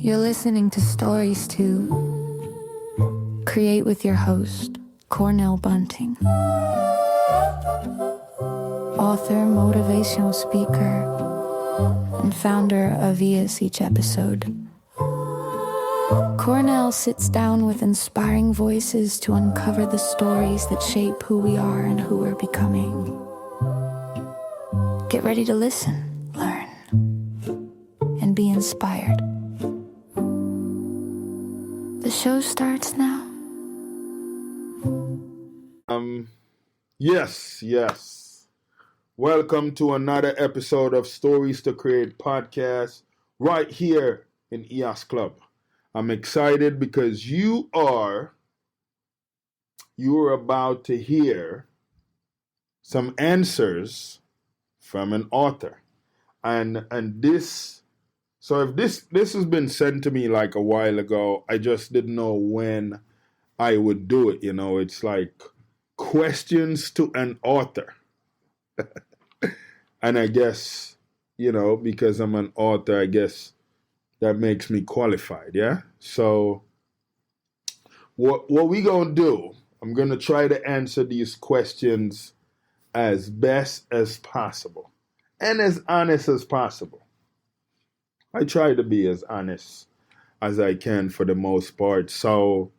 You're listening to Stories to Create with your host, Cornell Bunting. Author, motivational speaker, and founder of Each episode. Cornell sits down with inspiring voices to uncover the stories that shape who we are and who we're becoming. Get ready to listen, learn, and be inspired. The show starts now. Yes. Welcome to another episode of Stories to Create podcast right here in EOS Club. I'm excited because you are about to hear some answers from an author. And this, so if this has been sent to me like a while ago, I just didn't know when I would do it. It's like questions to an author. And I guess, because I'm an author, I guess that makes me qualified, yeah? So what we gonna do, I'm gonna try to answer these questions as best as possible and as honest as possible. I try to be as honest as I can for the most part. So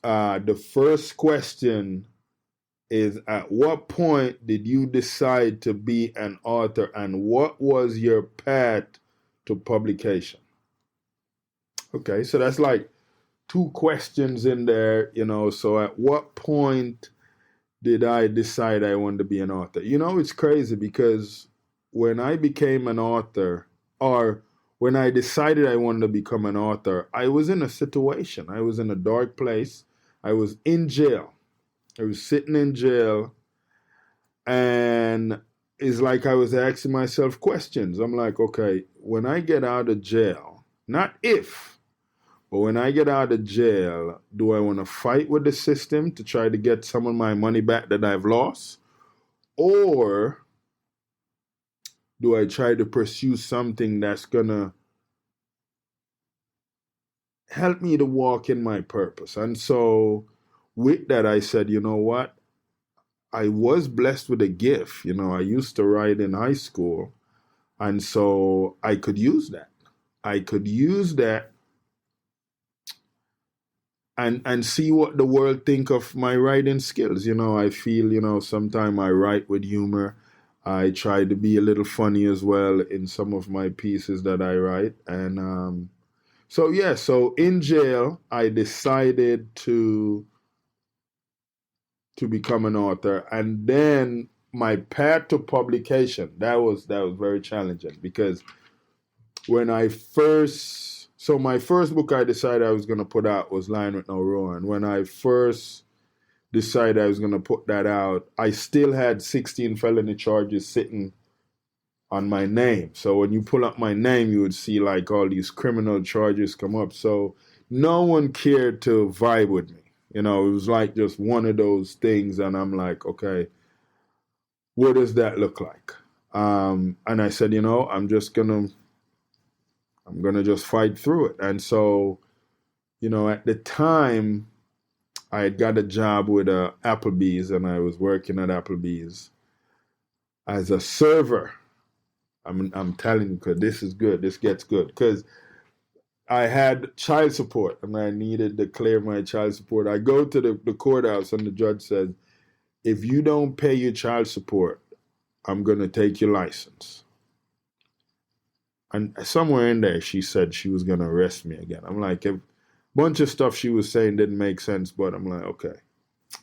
the first question is, at what point did you decide to be an author, and what was your path to publication? Okay, so that's like two questions in there, so at what point did I decide I wanted to be an author? It's crazy because when I became an author, or when I decided I wanted to become an author, I was in a situation. I was in a dark place. I was in jail. I was sitting in jail, and it's like I was asking myself questions. I'm like, okay, when I get out of jail, not if, but when I get out of jail, do I want to fight with the system to try to get some of my money back that I've lost? Or do I try to pursue something that's going to help me to walk in my purpose? And so with that, I said, you know what? I was blessed with a gift. I used to write in high school. And so I could use that. And see what the world think of my writing skills. I feel, sometimes I write with humor. I try to be a little funny as well in some of my pieces that I write. And so in jail, I decided to become an author. And then my path to publication, that was very challenging, because when my first book I decided I was going to put out was Lying with No Roar. And when I first decided I was going to put that out, I still had 16 felony charges sitting on my name. So when you pull up my name, you would see like all these criminal charges come up. So no one cared to vibe with me. It was like just one of those things. And I'm like, okay, what does that look like? And I said, I'm going to just fight through it. And so, at the time, I had got a job with Applebee's, and I was working at Applebee's as a server. I'm telling you, because this is good. This gets good. Because I had child support, and I needed to clear my child support. I go to the courthouse, and the judge says, if you don't pay your child support, I'm going to take your license. And somewhere in there, she said she was going to arrest me again. I'm like, a bunch of stuff she was saying didn't make sense, but I'm like, okay.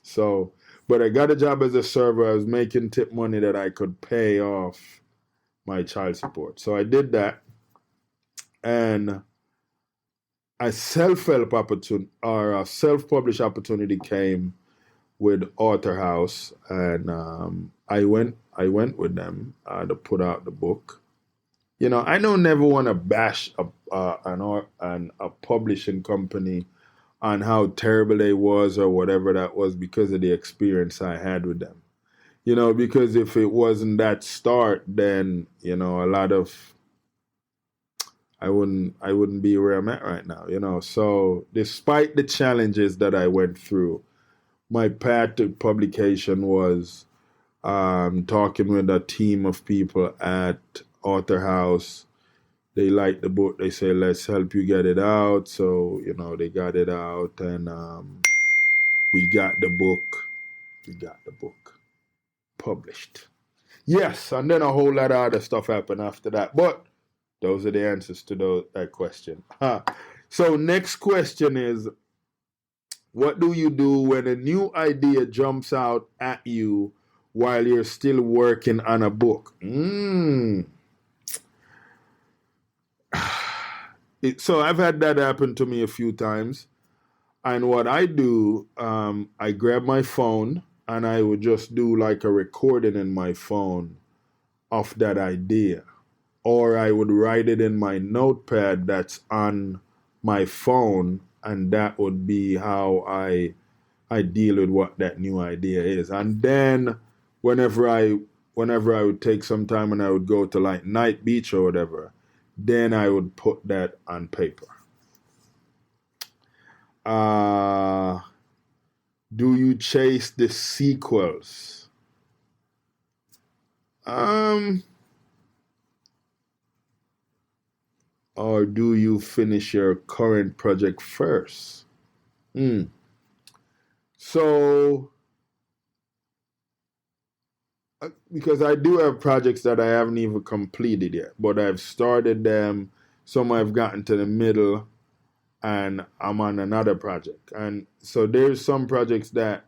So, but I got a job as a server. I was making tip money that I could pay off my child support. So I did that. And a self-help opportunity, or a self-published opportunity, came with Author House. And I went with them to put out the book. I don't never want to bash a publishing company on how terrible they was or whatever that was, because of the experience I had with them. Because if it wasn't that start, then, a lot of I wouldn't be where I'm at right now, you know. So despite the challenges that I went through, my path to publication was talking with a team of people at Author House. They liked the book. They say, let's help you get it out. So, you know, they got it out, and we got the book. We got the book published. Yes, and then a whole lot of other stuff happened after that. But those are the answers to that question. So next question is, what do you do when a new idea jumps out at you while you're still working on a book? So I've had that happen to me a few times. And what I do, I grab my phone and I would just do like a recording in my phone of that idea. Or I would write it in my notepad that's on my phone, and that would be how I deal with what that new idea is. And then whenever I would take some time and I would go to like Night Beach or whatever, then I would put that on paper. Do you chase the sequels? Or do you finish your current project first? So, because I do have projects that I haven't even completed yet, but I've started them. Some I've gotten to the middle, and I'm on another project. And so there's some projects that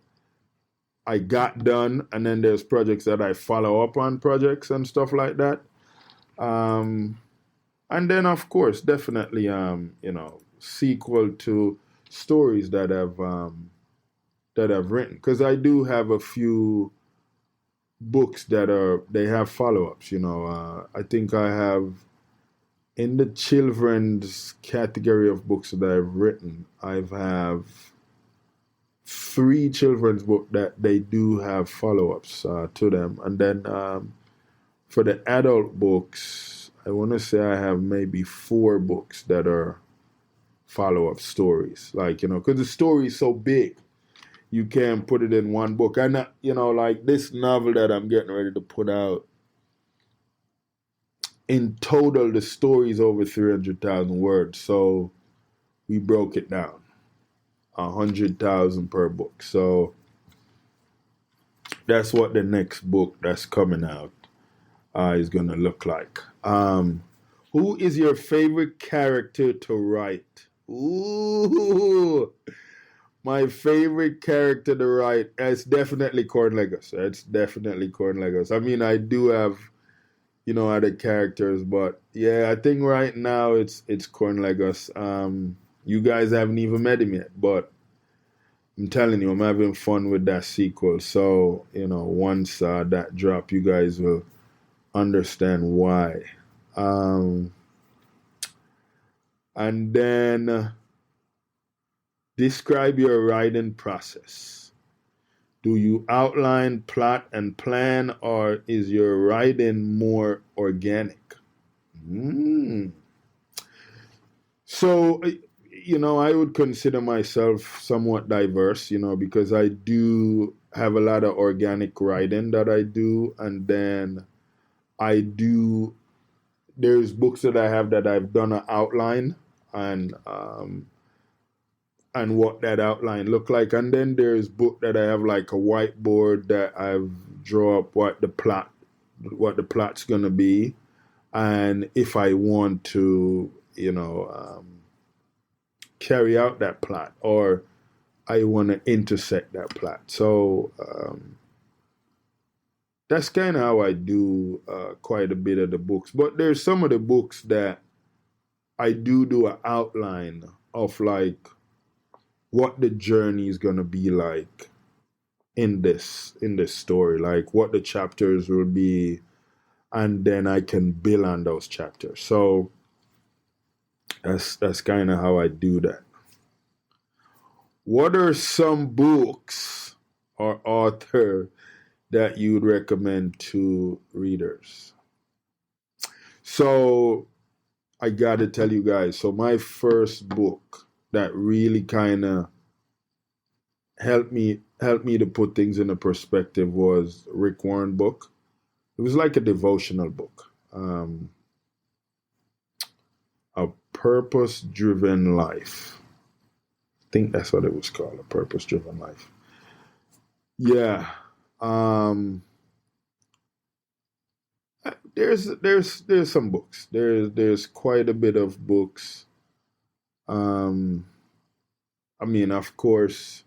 I got done, and then there's projects that I follow up on projects and stuff like that. And then, of course, definitely, sequel to stories that I've written, because I do have a few books they have follow-ups. I think I have, in the children's category of books that I've written, I have 3 children's books that they do have follow-ups to them, and then for the adult books, I want to say I have maybe 4 books that are follow-up stories. Like, because the story is so big, you can't put it in one book. And, like this novel that I'm getting ready to put out, in total, the story is over 300,000 words. So we broke it down, 100,000 per book. So that's what the next book that's coming out is going to look like. Who is your favorite character to write? Ooh, my favorite character to write, it's definitely Cornelius. It's definitely Cornelius. I mean, I do have, other characters, but yeah, I think right now it's Cornelius. You guys haven't even met him yet, but I'm telling you, I'm having fun with that sequel. So, once that drop, you guys will understand why. And then describe your writing process. Do you outline, plot, and plan, or is your writing more organic? So, I would consider myself somewhat diverse, because I do have a lot of organic writing that I do, and then there's books that I have that I've done an outline and what that outline look like. And then there's book that I have like a whiteboard that I've draw up what the plot's gonna be. And if I want to, carry out that plot, or I want to intersect that plot. So that's kind of how I do quite a bit of the books. But there's some of the books that I do an outline of, like, what the journey is going to be like in this story, like what the chapters will be, and then I can build on those chapters. So that's kind of how I do that. What are some books or author that you would recommend to readers? So I gotta tell you guys, so my first book that really kind of helped me to put things in a perspective was Rick Warren book. It was like a devotional book. A purpose driven life. I think that's what it was called, a purpose driven life. Yeah. Um there's some books. There's quite a bit of books. Um I mean, of course,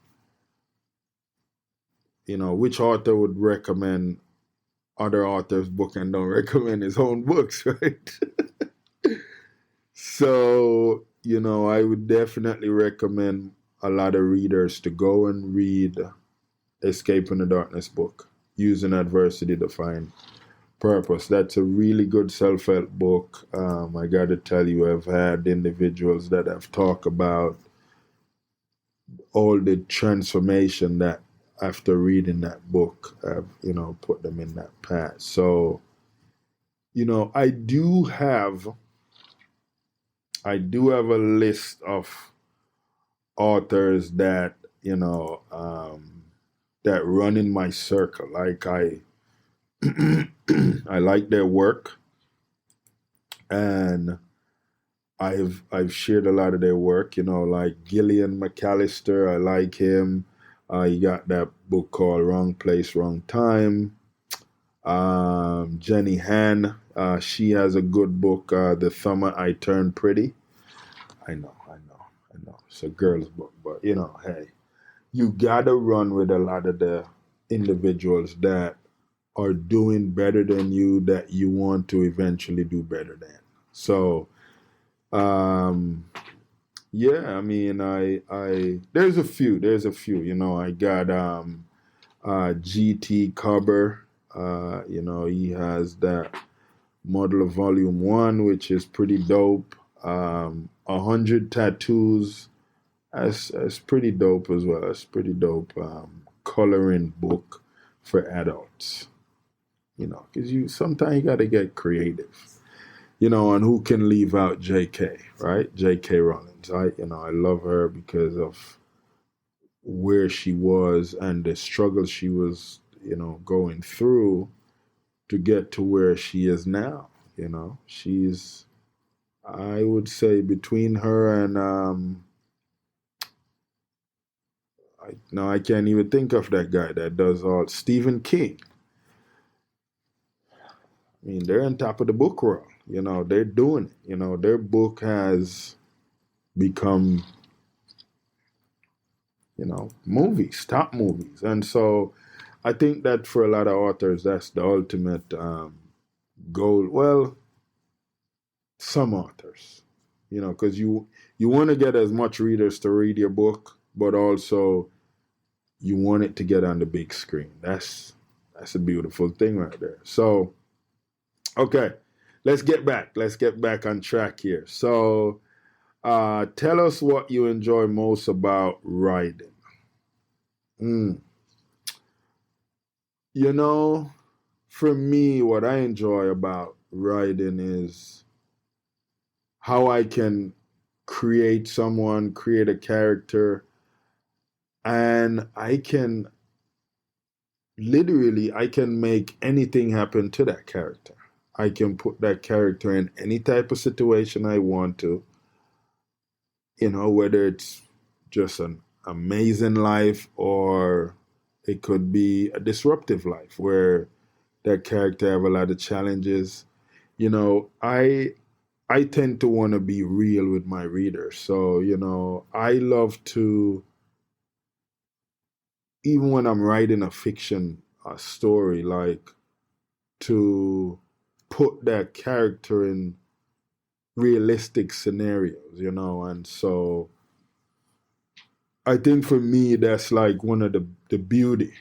which author would recommend other authors' book and don't recommend his own books, right? So, I would definitely recommend a lot of readers to go and read Escape from the Darkness book, Using Adversity to Find Purpose. That's a really good self-help book. I got to tell you, I've had individuals that have talked about all the transformation that after reading that book, have, put them in that path. So, I do have a list of authors that, that run in my circle. Like I like their work, and I've shared a lot of their work, like Gillian McAllister. I like him. You got that book called Wrong Place, Wrong Time. Jenny Han, she has a good book, The Summer I Turned Pretty. I know. It's a girl's book, but hey, you gotta run with a lot of the individuals that are doing better than you, that you want to eventually do better than. So, yeah, I mean, I there's a few. I got G.T. Cover. He has that Model of Volume 1, which is pretty dope. 100 Tattoos, that's pretty dope as well. It's pretty dope coloring book for adults. Because sometimes you got to get creative. And who can leave out J.K., right? J.K. Rowling. I love her because of where she was and the struggle she was, going through to get to where she is now. She's, I would say, between her and I can't even think of that guy that does all Stephen King. I mean, they're on top of the book world. They're doing it. Their book has become, movies, top movies. And so I think that for a lot of authors, that's the ultimate goal. Well, some authors, because you want to get as much readers to read your book, but also you want it to get on the big screen. That's a beautiful thing right there. So, okay, let's get back on track here. So, tell us what you enjoy most about writing. For me, what I enjoy about writing is how I can create a character, and I can make anything happen to that character. I can put that character in any type of situation I want to, whether it's just an amazing life or it could be a disruptive life where that character have a lot of challenges. I tend to want to be real with my readers. So, I love to, even when I'm writing a fiction story, like to put that character in realistic scenarios, and so I think for me that's like one of the beauty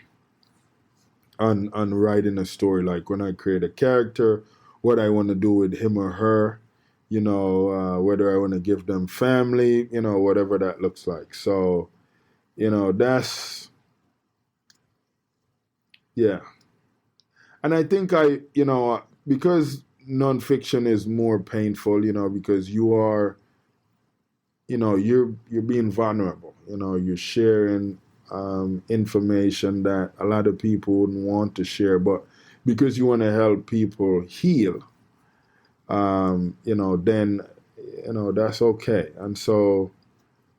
on writing a story. Like when I create a character, what I want to do with him or her, whether I want to give them family, whatever that looks like. So, that's, yeah. And I think because nonfiction is more painful, because you are, you're being vulnerable. You're sharing information that a lot of people wouldn't want to share, but because you want to help people heal, then that's okay. And so,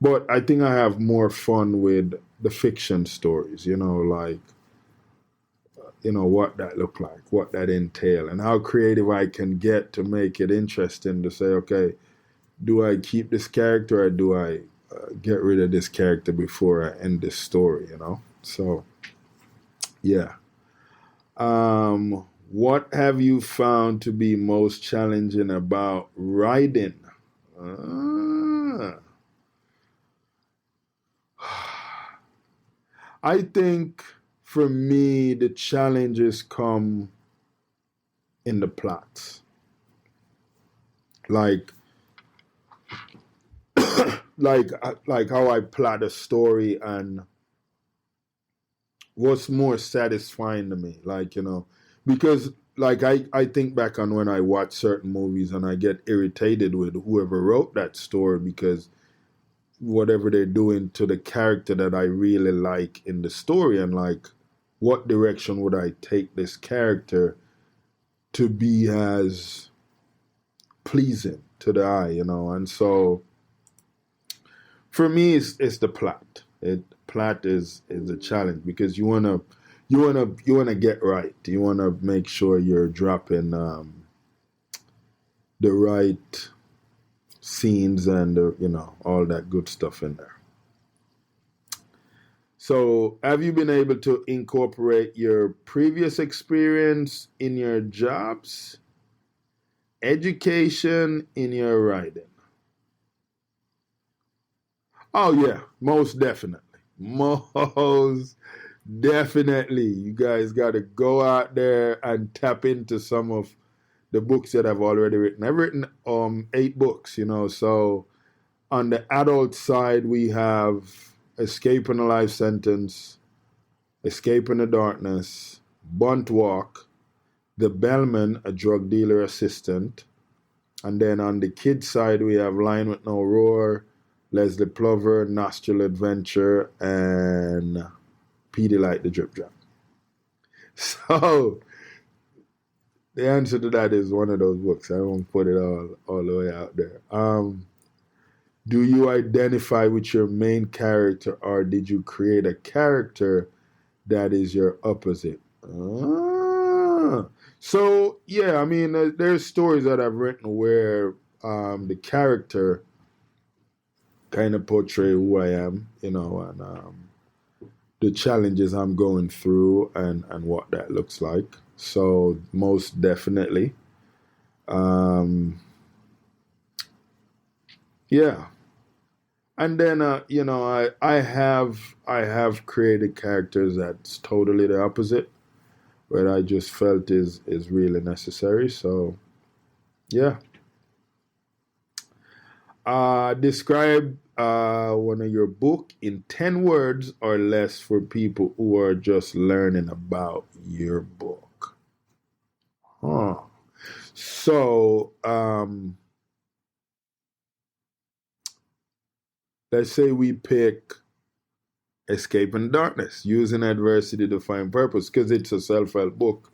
but I think I have more fun with the fiction stories, like what that look like, what that entail, and how creative I can get to make it interesting to say, okay, do I keep this character or do I get rid of this character before I end this story, So, yeah. What have you found to be most challenging about writing? Ah. I think for me, the challenges come in the plots. Like like how I plot a story and what's more satisfying to me, because I think back on when I watch certain movies and I get irritated with whoever wrote that story because whatever they're doing to the character that I really like in the story, and like what direction would I take this character to be as pleasing to the eye, and so for me it's the plot. Plot is a challenge because you wanna get right. You wanna make sure you're dropping the right scenes and all that good stuff in there. So, have you been able to incorporate your previous experience in your jobs, education, in your writing? Oh yeah, most definitely. Most definitely. You guys got to go out there and tap into some of the books that I've already written. I've written 8 books, so on the adult side we have Escaping a Life Sentence, Escaping the Darkness, Bunt Walk, The Bellman, a drug dealer assistant. And then on the kids side we have Lion with No Roar, Leslie Plover, Nostril Adventure, and Petey Light the Drip Drop. So the answer to that is one of those books. I won't put it all the way out there. Do you identify with your main character, or did you create a character that is your opposite? So yeah, I mean, there's stories that I've written where the character kind of portray who I am, and the challenges I'm going through and what that looks like. So most definitely. Yeah. And then I have created characters that's totally the opposite, where I just felt is really necessary. So yeah. Describe one of your book in 10 words or less for people who are just learning about your book. Huh. So, let's say we pick Escaping Darkness, Using Adversity to Find Purpose, because it's a self-help book.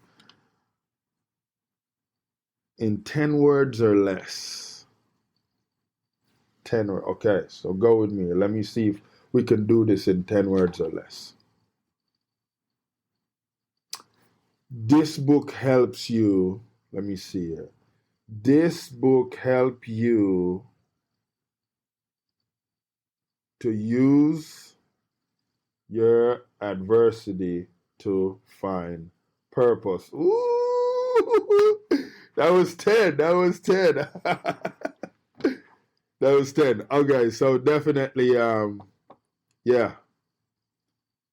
In 10 words or less. 10 words. Okay, so go with me. Let me see if we can do this in 10 words or less. This book helps you. Let me see here. This book help you to use your adversity to find purpose. Ooh, that was 10. That was 10. That was 10. Okay, so definitely, yeah.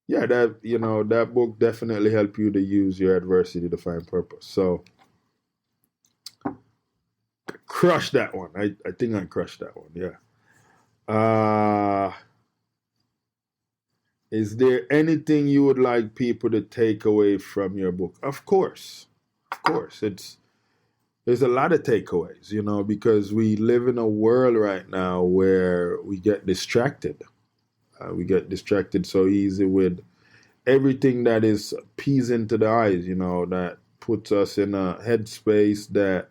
Yeah, that book definitely helped you to use your adversity to find purpose. So, crush that one. I think I crushed that one, yeah. Is there anything you would like people to take away from your book? Of course. Of course. there's a lot of takeaways, you know, because we live in a world right now where we get distracted. We get distracted so easy with everything that is pleasing to the eyes, you know, that puts us in a headspace that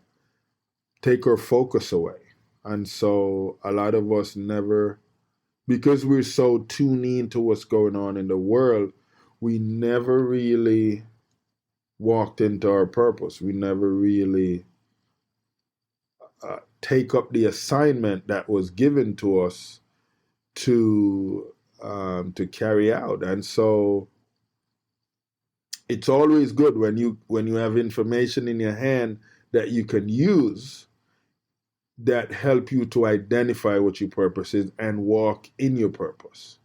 take our focus away. And so a lot of us never, because we're so tuned in to what's going on in the world, we never really walked into our purpose. We never really take up the assignment that was given to us to carry out. And so it's always good when you have information in your hand that you can use that help you to identify what your purpose is and walk in your purpose.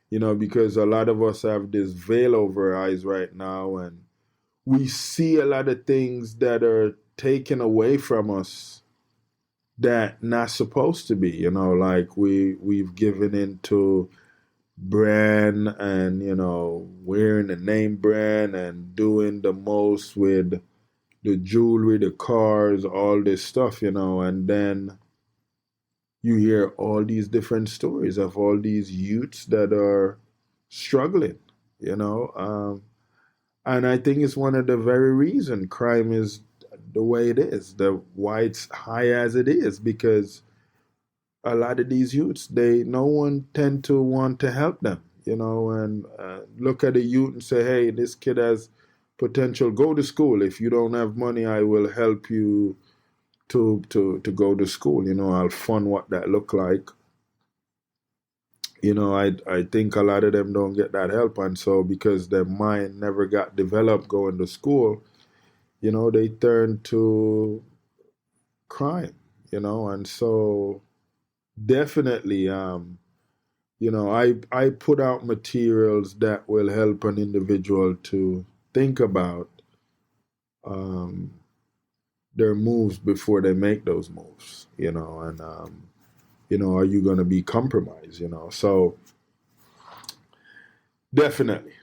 You know, because a lot of us have this veil over our eyes right now, and we see a lot of things that are taken away from us that not supposed to be, you know, like we've given into brand and, you know, wearing the name brand and doing the most with the jewelry, the cars, all this stuff, you know, and then you hear all these different stories of all these youths that are struggling, you know, and I think it's one of the very reason crime is the way it is, why it's high as it is, because a lot of these youths, no one tend to want to help them, you know, and look at a youth and say, hey, this kid has potential, go to school. If you don't have money, I will help you to go to school, you know, I'll fund what that look like. You know, I think a lot of them don't get that help, and so because their mind never got developed going to school, you know, they turn to crime, you know, and so definitely, you know, I put out materials that will help an individual to think about their moves before they make those moves, you know, and, you know, are you going to be compromised, you know? So definitely.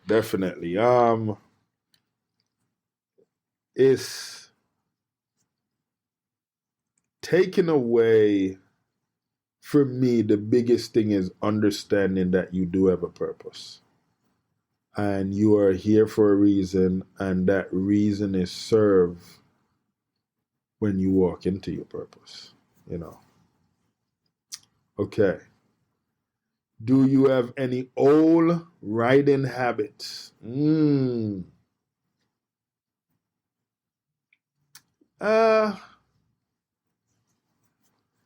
It's taken away, for me, the biggest thing is understanding that you do have a purpose. And you are here for a reason, and that reason is served when you walk into your purpose, you know. Okay. Do you have any old writing habits?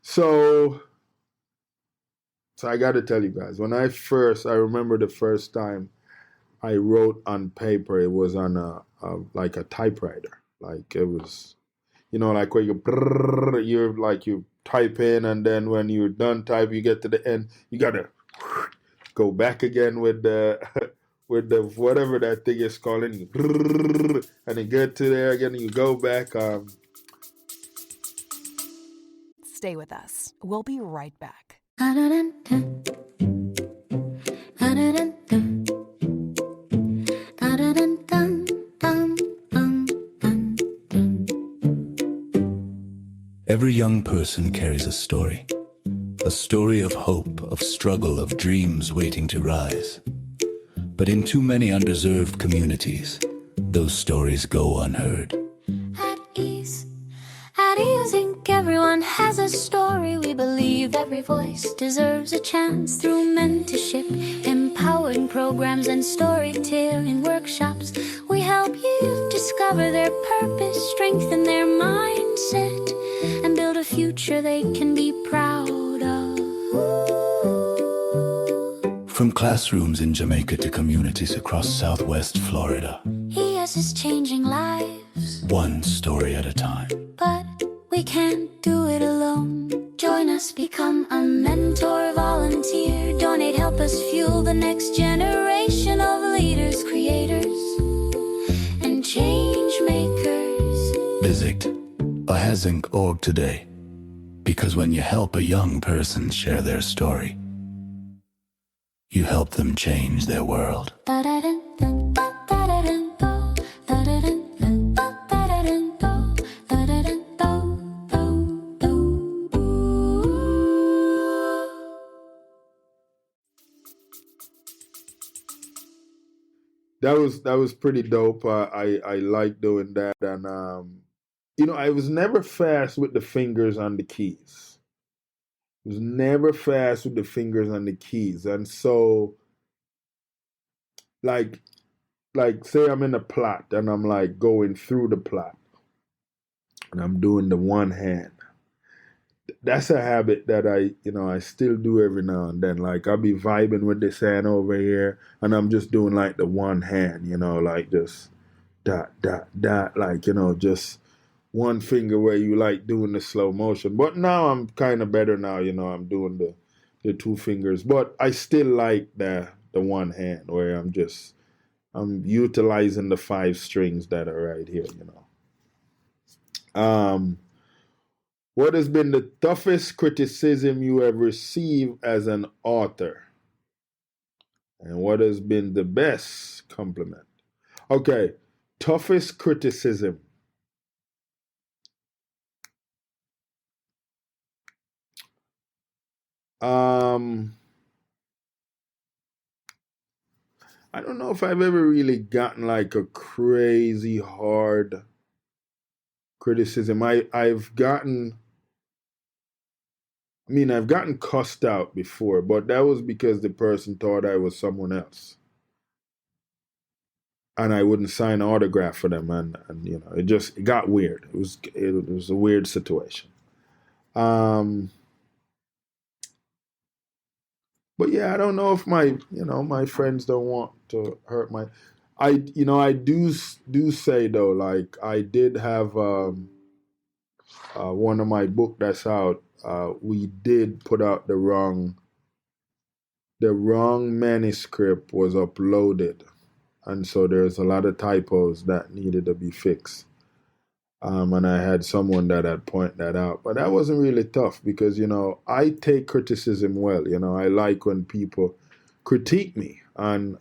So I got to tell you guys, when I remember the first time I wrote on paper, it was on like a typewriter. Like it was, you know, like where you type in, and then when you're done type, you get to the end, you got to go back again with the with the whatever that thing is calling you, and you get to there again, and you go back. Stay with us. We'll be right back. Every young person carries a story of hope, of struggle, of dreams waiting to rise. But in too many underserved communities, those stories go unheard. At ease, Inc. Everyone has a story. We believe every voice deserves a chance. Through mentorship, empowering programs, and storytelling workshops, we help youth discover their purpose, strengthen their mindset, and build a future they can be proud of. From classrooms in Jamaica to communities across Southwest Florida, ES is changing lives, one story at a time. but we can't do it alone. Join us, become a mentor, volunteer, donate, help us fuel the next generation of leaders, creators, and change makers. Visit ahazink.org today, because when you help a young person share their story, you help them change their world. that was pretty dope. I like doing that, and I was never fast with the fingers on the keys. I was never fast with the fingers on the keys, and so like say I'm in a plot and I'm like going through the plot and I'm doing the one hand. That's a habit that I still do every now and then. Like I'll be vibing with this hand over here and I'm just doing like the one hand, like just dot, dot, dot, like, just one finger where you like doing the slow motion. But now I'm kind of better now, I'm doing the two fingers. But I still like the one hand where I'm utilizing the 5 strings that are right here, What has been the toughest criticism you have received as an author? And what has been the best compliment? Okay, toughest criticism. I don't know if I've ever really gotten like a crazy hard criticism. I've gotten cussed out before, but that was because the person thought I was someone else. And I wouldn't sign an autograph for them, and it got weird. It was a weird situation. But yeah, I don't know if my friends don't want to hurt my. I do say though, like I did have one of my book that's out. We did put out the wrong manuscript was uploaded, and so there's a lot of typos that needed to be fixed. And I had someone that had pointed that out. But that wasn't really tough because, I take criticism well. I like when people critique me on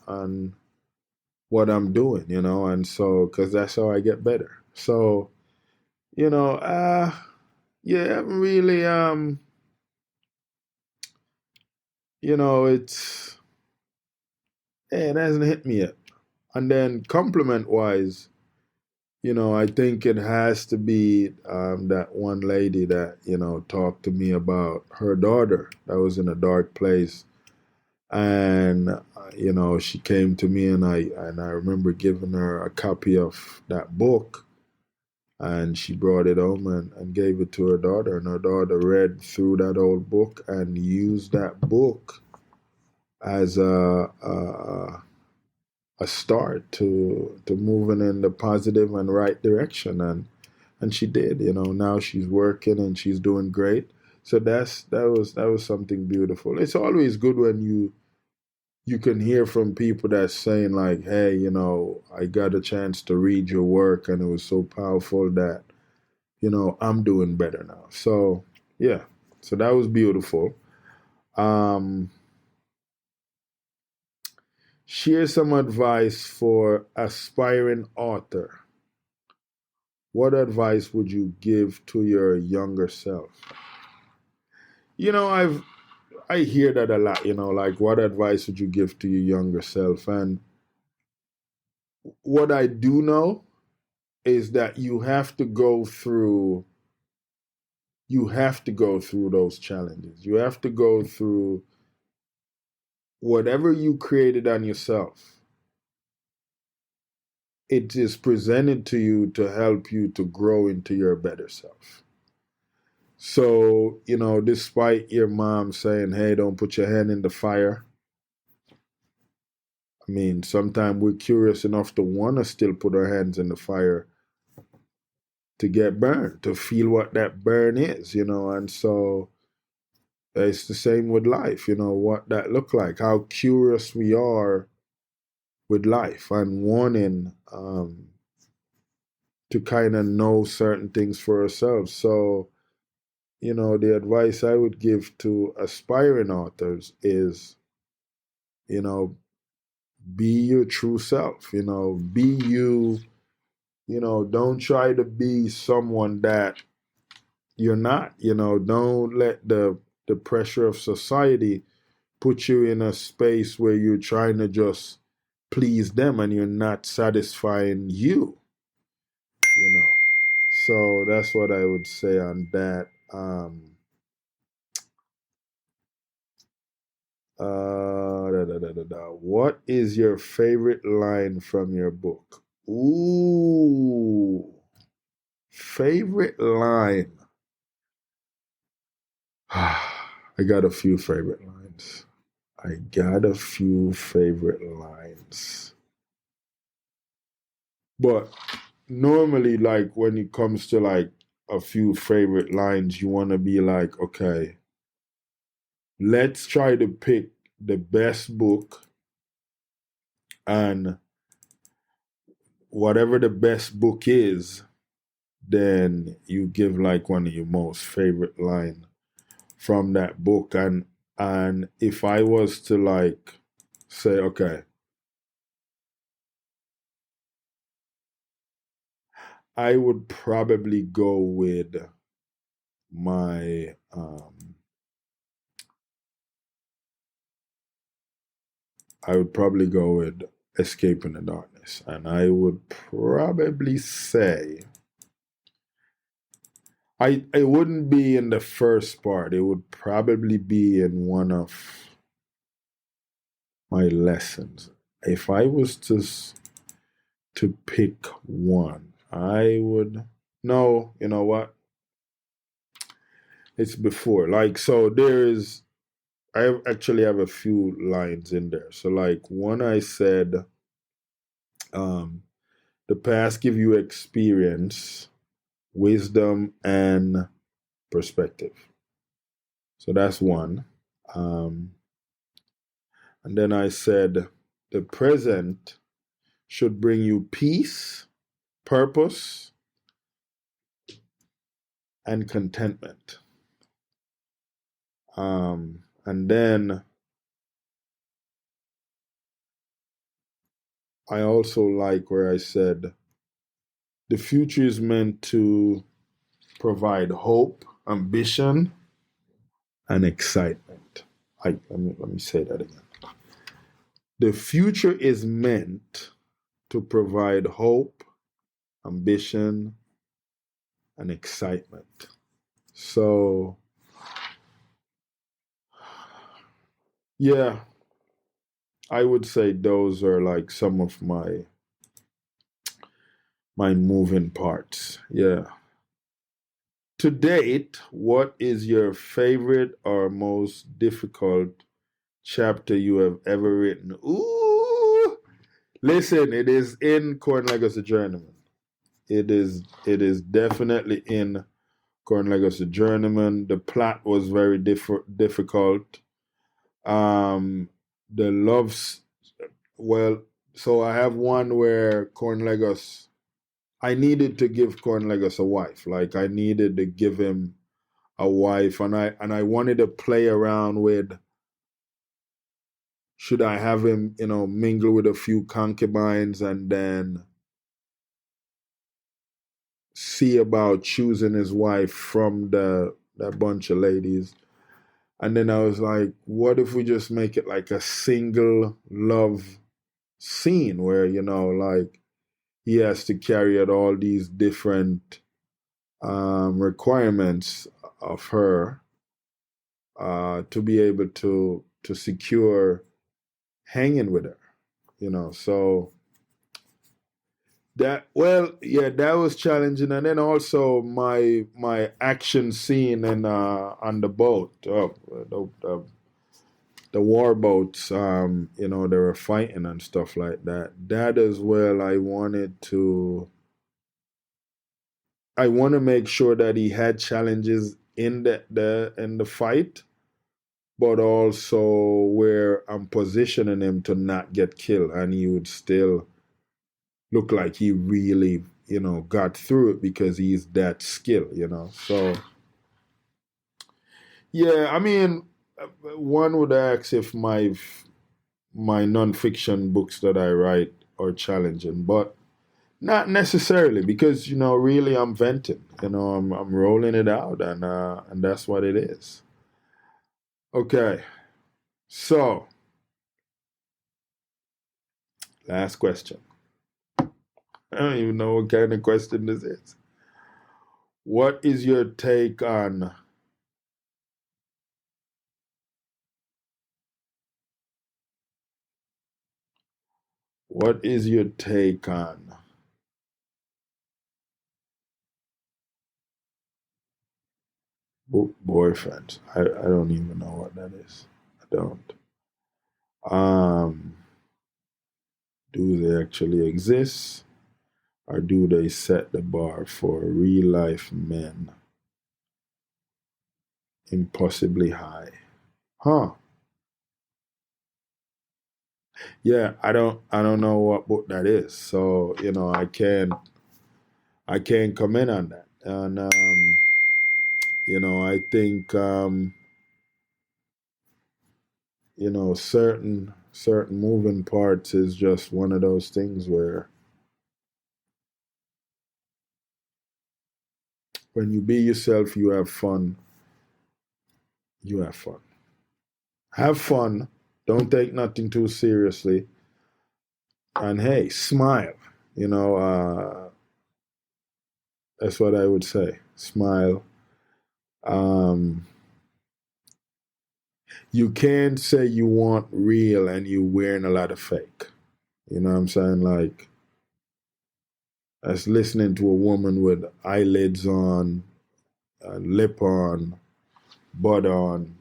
what I'm doing, and so, because that's how I get better. So, yeah, really, it hasn't hit me yet. And then compliment-wise, I think it has to be that one lady that, talked to me about her daughter that was in a dark place. And, she came to me and I remember giving her a copy of that book. And she brought it home and gave it to her daughter. And her daughter read through that old book and used that book as a start to moving in the positive and right direction, and she did. Now she's working and she's doing great. So that was something beautiful. It's always good when you can hear from people that's saying like, hey, I got a chance to read your work and it was so powerful that I'm doing better now. So yeah, so that was beautiful. Share some advice for aspiring author. What advice would you give to your younger self? I hear that a lot, like what advice would you give to your younger self? And what I do know is that you have to go through those challenges. You have to go through whatever you created on yourself. It is presented to you to help you to grow into your better self. So, despite your mom saying, hey, don't put your hand in the fire. I mean, sometimes we're curious enough to want to still put our hands in the fire to get burned, to feel what that burn is, and so it's the same with life, what that look like, how curious we are with life and wanting to kind of know certain things for ourselves. So, the advice I would give to aspiring authors is, be your true self, be you, don't try to be someone that you're not, don't let the pressure of society put you in a space where you're trying to just please them and you're not satisfying you, you know. So that's what I would say on that. What is your favorite line from your book? Ooh, favorite line. I got a few favorite lines. But normally, like when it comes to like a few favorite lines, you want to be like, okay, let's try to pick the best book, and whatever the best book is, then you give like one of your most favorite line from that book. And if I was to like say, okay, I would probably go with my Escaping the Darkness. And I would probably say it wouldn't be in the first part. It would probably be in one of my lessons. If I was to pick one, I would no, you know what? It's before. Like so actually have a few lines in there. So like one I said, the past give you experience, wisdom, and perspective. So that's one. And then I said, the present should bring you peace, purpose, and contentment. And then I also like where I said, the future is meant to provide hope, ambition, and excitement. Let me say that again. The future is meant to provide hope, ambition, and excitement. So, yeah, I would say those are like some of my moving parts. Yeah. To date, what is your favorite or most difficult chapter you have ever written? Ooh, listen, it is in Cornell Legacy Journeyman. It is definitely in Cornell Legacy Journeyman. The plot was very difficult. The loves, well, so I have one where Cornelius, I needed to give Cornelius a wife. Like I needed to give him a wife, and I wanted to play around with, should I have him, mingle with a few concubines and then see about choosing his wife from that bunch of ladies. And then I was like, what if we just make it like a single love scene where, like he has to carry out all these different requirements of her to be able to secure hanging with her, so that was challenging. And then also my action scene on the boat, the war boats, they were fighting and stuff like that. That as well, I want to make sure that he had challenges in the fight, but also where I'm positioning him to not get killed, and he would still look like he really, got through it because he's that skilled, So, yeah, I mean, one would ask if my nonfiction books that I write are challenging, but not necessarily, because really I'm venting. I'm rolling it out, and that's what it is. Okay, so Last question. I don't even know what kind of question this is. What is your take on boyfriends? I don't even know what that is. I don't. Do they actually exist? Or do they set the bar for real life men impossibly high? Huh. Yeah, I don't know what book that is. So, I can't comment on that. And I think certain moving parts is just one of those things where when you be yourself, you have fun. You have fun. Have fun. Don't take nothing too seriously. And hey, smile. That's what I would say. Smile. You can't say you want real and you wearing a lot of fake. You know what I'm saying? Like, that's listening to a woman with eyelids on, lip on, butt on,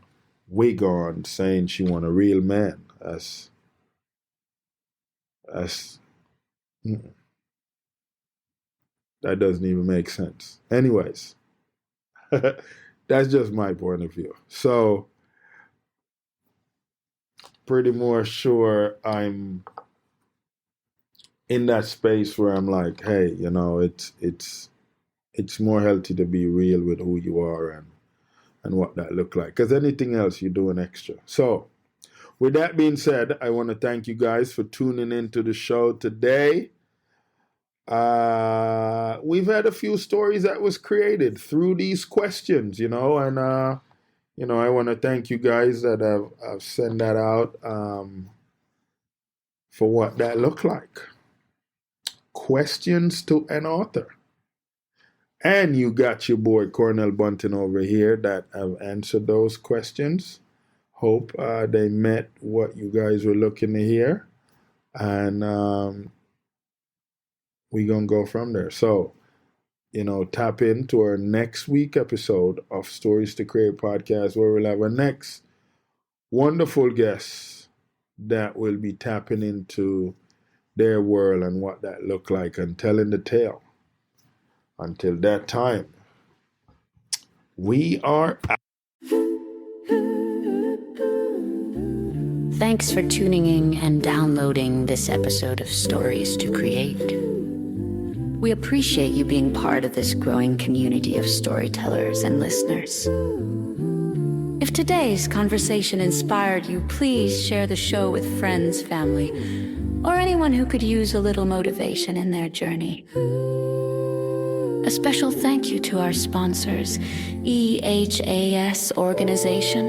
wig on, saying she want a real man. That's that doesn't even make sense. Anyways, that's just my point of view. So, pretty more sure I'm in that space where I'm like, hey, it's more healthy to be real with who you are and what that look like. Because anything else, you're doing extra. So, with that being said, I want to thank you guys for tuning into the show today. We've had a few stories that was created through these questions, and I want to thank you guys that have sent that out for what that looked like. Questions to an author. And you got your boy Cornell Bunting over here that have answered those questions. Hope they met what you guys were looking to hear. And we're going to go from there. So, tap into our next week episode of Stories to Create podcast, where we'll have our next wonderful guest that will be tapping into their world and what that looked like and telling the tale. Until that time, we are out. Thanks for tuning in and downloading this episode of Stories to Create. We appreciate you being part of this growing community of storytellers and listeners. If today's conversation inspired you, please share the show with friends, family, or anyone who could use a little motivation in their journey. A special thank you to our sponsors, EHAS Organization,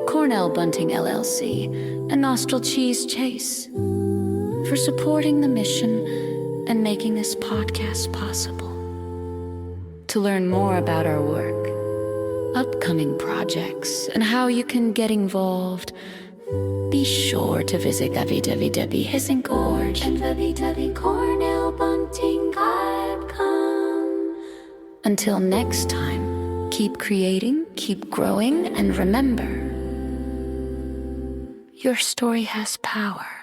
Cornell Bunting LLC, and Nostril Cheese Chase for supporting the mission and making this podcast possible. To learn more about our work, upcoming projects, and how you can get involved, be sure to visit www.hissinggorge and www.cornellbunting.com. Until next time, keep creating, keep growing, and remember, your story has power.